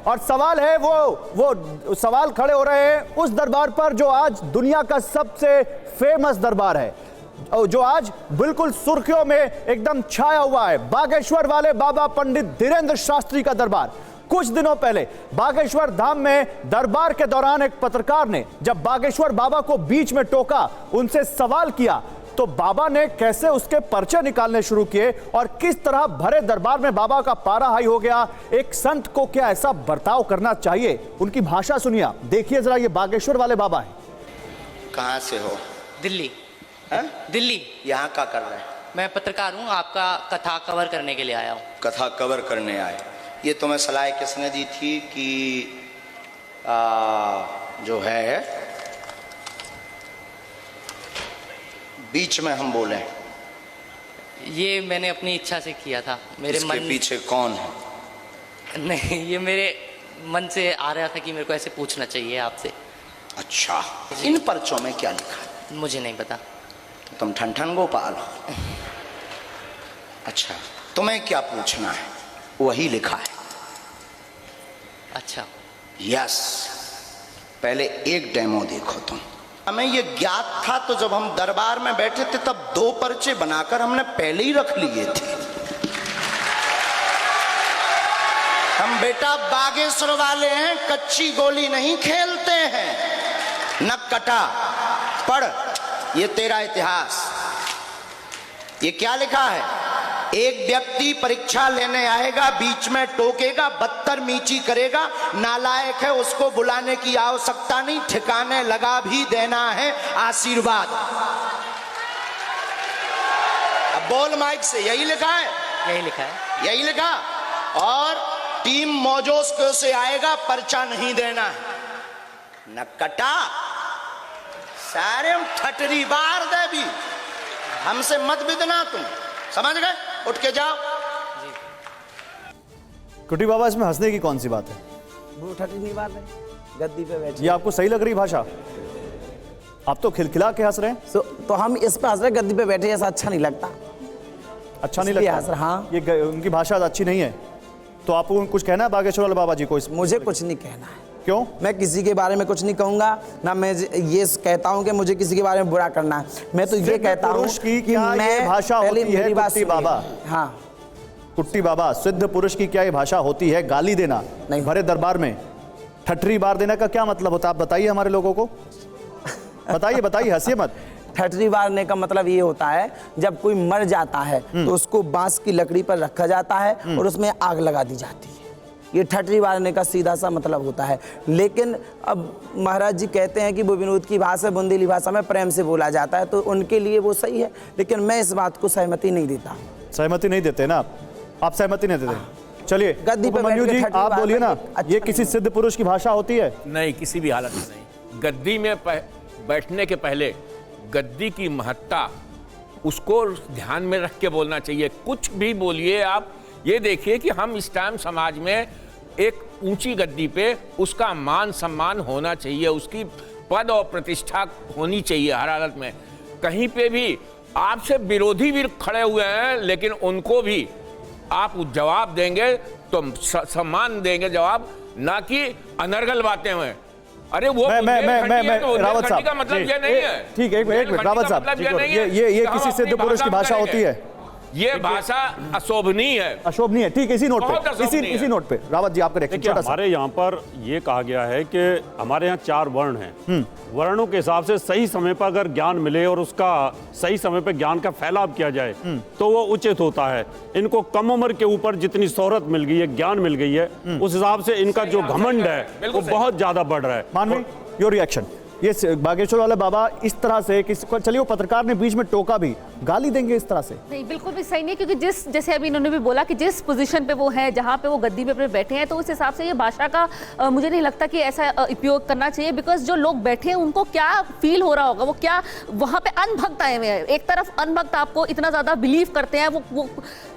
और सवाल है वो सवाल खड़े हो रहे हैं उस दरबार पर जो आज दुनिया का सबसे फेमस दरबार है, जो आज बिल्कुल सुर्खियों में एकदम छाया हुआ है, बागेश्वर वाले बाबा पंडित धीरेन्द्र शास्त्री का दरबार। कुछ दिनों पहले बागेश्वर धाम में दरबार के दौरान एक पत्रकार ने जब बागेश्वर बाबा को बीच में टोका, उनसे सवाल किया, तो बाबा ने कैसे उसके पर्चे निकालने शुरू किए और किस तरह भरे दरबार में बाबा का पारा हाई हो गया। एक संत को क्या ऐसा बर्ताव करना चाहिए? उनकी भाषा सुनिए, देखिए जरा, ये बागेश्वर वाले बाबा है। कहाँ से हो? दिल्ली। है? दिल्ली। यहाँ क्या कर रहे हैं? मैं पत्रकार हूँ, आपका कथा कवर करने के लिए आया हूँ। कथा कवर करने आए? ये तुम्हें सलाह किसने दी थी कि जो है बीच में हम बोले? ये मैंने अपनी इच्छा से किया था। मेरे इसके मन पीछे कौन है? नहीं, ये मेरे मन से आ रहा था कि मेरे को ऐसे पूछना चाहिए आपसे। अच्छा, इन पर्चों में क्या लिखा है? मुझे नहीं पता। तुम ठन गोपाल हो? अच्छा, तुम्हें क्या पूछना है? वही लिखा है। अच्छा। यस, पहले एक डेमो देखो तुम। हमें ये ज्ञात था तो जब हम दरबार में बैठे थे तब 2 पर्चे बनाकर हमने पहले ही रख लिए थे। हम बेटा बागेश्वर वाले हैं, कच्ची गोली नहीं खेलते हैं। न कटा पढ़, ये तेरा इतिहास। ये क्या लिखा है? एक व्यक्ति परीक्षा लेने आएगा, बीच में टोकेगा, बदतमीजी करेगा, नालायक है, उसको बुलाने की आवश्यकता नहीं, ठिकाने लगा भी देना है आशीर्वाद। अब बोल माइक से, यही लिखा है? यही लिखा है। यही लिखा। और टीम मौजोस्को से आएगा, पर्चा नहीं देना है। न कटा, सारे हम ठटरी बार दे भी, हमसे मत बिदना तुम, समझ गए? उठ के जाओ। कुटी बाबा, इसमें हंसने की कौन सी बात है? वो ठटरी बात है, गद्दी पे बैठे। ये आपको सही लग रही भाषा? आप तो खिलखिला के हंस रहे हैं। तो हम इस पे हंस रहे, गद्दी पे बैठे, ऐसा अच्छा नहीं लगता। अच्छा नहीं लगता? हंस रहा। हाँ, ये उनकी भाषा अच्छी नहीं है, तो आपको कुछ कहना है बागेश्वर वाले बाबा जी को? मुझे कुछ नहीं कहना है। क्यों? मैं किसी के बारे में कुछ नहीं कहूंगा, ना मैं ये कहता हूं कि मुझे किसी के बारे में बुरा करना है। मैं तो ये कहता हूं कि मैं भाषा होती है कुट्टी बाबा? हाँ, कुट्टी बाबा, सिद्ध पुरुष की क्या ये भाषा होती है? गाली देना नहीं। भरे दरबार में ठटरी बार देने का क्या मतलब होता है? आप बताइए हमारे लोगों को, बताइए बताइए, हंसिए मत। ठटरी बारने का मतलब ये होता है, जब कोई मर जाता है तो उसको बांस की लकड़ी पर रखा जाता है और उसमें आग लगा दी जाती है। ये ठटरी बारने का सीधा सा मतलब होता है। लेकिन अब महाराज जी कहते हैं कि वो विनोद की भाषा, बुंदेली भाषा में प्रेम से बोला जाता है, तो उनके लिए वो सही है, लेकिन मैं इस बात को सहमति नहीं देता। सहमति नहीं देते ना आप सहमति नहीं देते? चलिए गद्दी पे उपमन्यु जी, आप बोलिए ना, अच्छा, ये किसी सिद्ध पुरुष की भाषा होती है? नहीं, किसी भी हालत में नहीं। गद्दी में बैठने के पहले गद्दी की महत्ता, उसको ध्यान में रख के बोलना चाहिए। कुछ भी बोलिए आप, ये देखिए कि हम इस टाइम समाज में एक ऊंची गद्दी पे उसका मान सम्मान होना चाहिए, उसकी पद और प्रतिष्ठा होनी चाहिए हर हालत में। कहीं पे भी आपसे विरोधी भी खड़े हुए हैं, लेकिन उनको भी आप जवाब देंगे तो सम्मान देंगे जवाब, ना कि अनर्गल बातें हुए। अरे वो मैं रावत साहब का मतलब ये नहीं है। ठीक है, एक मिनट रावत साहब, ये किसी सिद्ध पुरुष की भाषा होती है? ये भाषा अशोभनीय है। अशोभनीय है, ठीक है। इसी नोट पे रावत जी आपका रिएक्शन। हमारे यहाँ पर ये कहा गया है कि हमारे यहाँ 4 वर्ण हैं। वर्णों के हिसाब से सही समय पर अगर ज्ञान मिले और उसका सही समय पर ज्ञान का फैलाव किया जाए तो वो उचित होता है। इनको कम उम्र के ऊपर जितनी शोहरत मिल गई है, ज्ञान मिल गई है, उस हिसाब से इनका जो घमंड है वो बहुत ज्यादा बढ़ रहा है। मानवी, योर रिएक्शन? ये बागेश्वर वाले बाबा इस तरह से चलिए, वो पत्रकार ने बीच में टोका भी, गाली देंगे इस तरह से? नहीं, बिल्कुल भी सही नहीं, क्योंकि जैसे अभी इन्होंने भी बोला कि जिस पोजीशन पे वो है, जहाँ पे वो गद्दी पे अपने बैठे हैं, तो उस हिसाब से ये भाषा का मुझे नहीं लगता कि ऐसा उपयोग करना चाहिए। बिकॉज जो लोग बैठे हैं उनको क्या फील हो रहा होगा, वो क्या वहाँ पे अनभक्त आए हुए हैं। एक तरफ अनभक्त आपको इतना ज्यादा बिलीव करते हैं, वो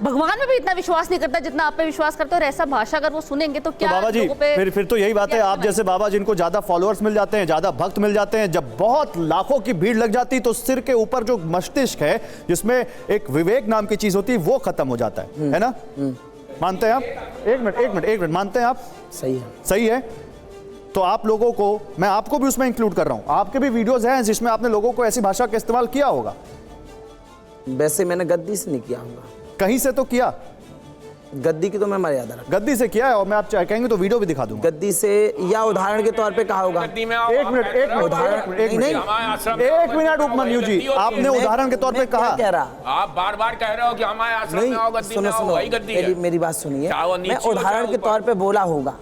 भगवान में भी इतना विश्वास नहीं करता जितना आप पे विश्वास करते हैं, और ऐसा भाषा अगर वो सुनेंगे तो क्या बाबा जी, फिर तो यही बात है, आप जैसे बाबा जिनको ज्यादा फॉलोअर्स मिल जाते हैं, ज्यादा भक्त मिल जाते हैं, जब बहुत लाखों की भीड़ लग जाती तो सिर के ऊपर जो मस्तिष्क है, जिसमें एक विवेक नाम की चीज होती है, वो खत्म हो जाता है ना? मानते हैं आप? एक मिनट मानते हैं आप? सही है। सही है। तो आप लोगों को, मैं आपको भी उसमें इंक्लूड कर रहा हूं, आपके भी वीडियोस हैं जिसमें आपने लोगों को ऐसी भाषा का इस्तेमाल किया होगा। वैसे मैंने गद्दी से नहीं किया होगा, कहीं से तो किया, गद्दी की तो मैं मर्यादा रखता गद्दी से किया है, और मैं आप कहेंगे तो वीडियो भी दिखा दूंगा। गद्दी से, या उदाहरण के तौर पे कहा होगा। गद्दी में आओ, एक मिनट उपमन्यु जी, आपने उदाहरण के तौर पे कहा। क्या कह रहा? आप बार बार कह रहे हो कि हमारे आश्रम में आओ, गद्दी में आओ, वही गद्दी है। मेरी बात सुनिए, चाहे वो मैं नीचे हो, उदाहरण चाहे के ऊपर। तौर पे बोला होगा,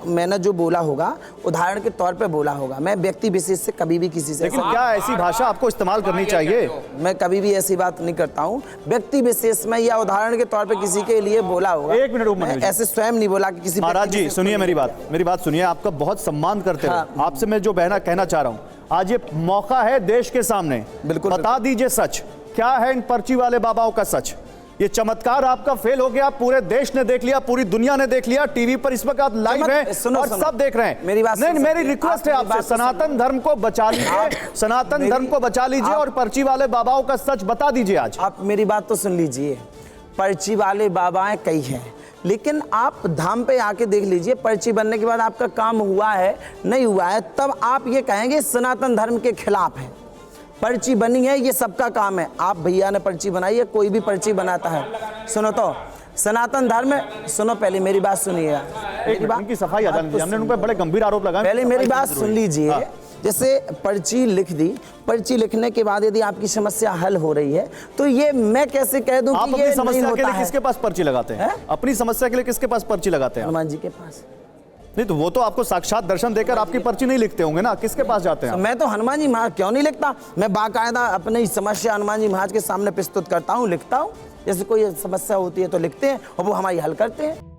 मैंने जो बोला होगा उदाहरण के तौर पे बोला होगा। मैं व्यक्ति विशेष से कभी भी किसी से लेकिन क्या ऐसी भाषा आपको इस्तेमाल करनी चाहिए? मैं कभी भी ऐसी बात नहीं करता हूँ। व्यक्ति विशेष में या उदाहरण के तौर पे किसी के लिए बोला होगा। एक मिनट उपमन्यु मैं जी। ऐसे स्वयं नहीं बोला कि किसी महाराज व्यक्ति जी विशेष सुनिए को मेरी नहीं बात, मेरी बात सुनिए, आपका बहुत सम्मान करते हाँ। हैं। आपसे मैं जो कहना चाह रहा हूं, आज ये मौका है देश के सामने, बिल्कुल, बता दीजिए सच क्या है इन पर्ची वाले बाबाओं का सच। ये चमत्कार आपका फेल हो गया, पूरे देश ने देख लिया, पूरी दुनिया ने देख लिया, टीवी पर इस वक्त आप लाइव हैं और सब देख रहे हैं। मेरी बात नहीं, सुन मेरी सकते हैं। रिक्वेस्ट है आप मेरी आपसे, बात तो सनातन धर्म को बचा लीजिए, सनातन धर्म को बचा लीजिए और पर्ची वाले बाबाओं का सच बता दीजिए आज। आप मेरी बात तो सुन लीजिए, पर्ची वाले बाबाएं कई हैं, लेकिन आप धाम पे आके देख लीजिए, पर्ची बनने के बाद आपका काम हुआ है नहीं हुआ है, तब आप ये कहेंगे सनातन धर्म के खिलाफ है। पर्ची बनी है, ये सबका काम है। आप भैया ने पर्ची बनाई है, कोई भी पर्ची बनाता है। सुनो तो, सनातन धर्म, सुनो पहले मेरी बात सुनिएगा, मेरी बात इनकी सफाई हमने उन पर बड़े गंभीर आरोप लगाए। पहले मेरी बात सुन लीजिए। जैसे पर्ची लिख दी, पर्ची लिखने के बाद यदि आपकी समस्या हल हो रही है तो ये मैं कैसे कह दूं आप कि अपनी ये नहीं समस्या के होता लिए है? किसके पास पर्ची लगाते हैं? अपनी समस्या के लिए किसके पास पर्ची लगाते हैं? हनुमान जी के पास। नहीं तो वो तो आपको साक्षात दर्शन देकर आपकी पर्ची नहीं लिखते होंगे ना, किसके पास जाते हैं आप? मैं तो हनुमान जी महाराज क्यों नहीं लिखता, मैं बाकायदा अपनी समस्या हनुमान जी महाराज के सामने प्रस्तुत करता हूँ, लिखता हूँ। जैसे कोई समस्या होती है तो लिखते हैं और वो हमारी हल करते हैं।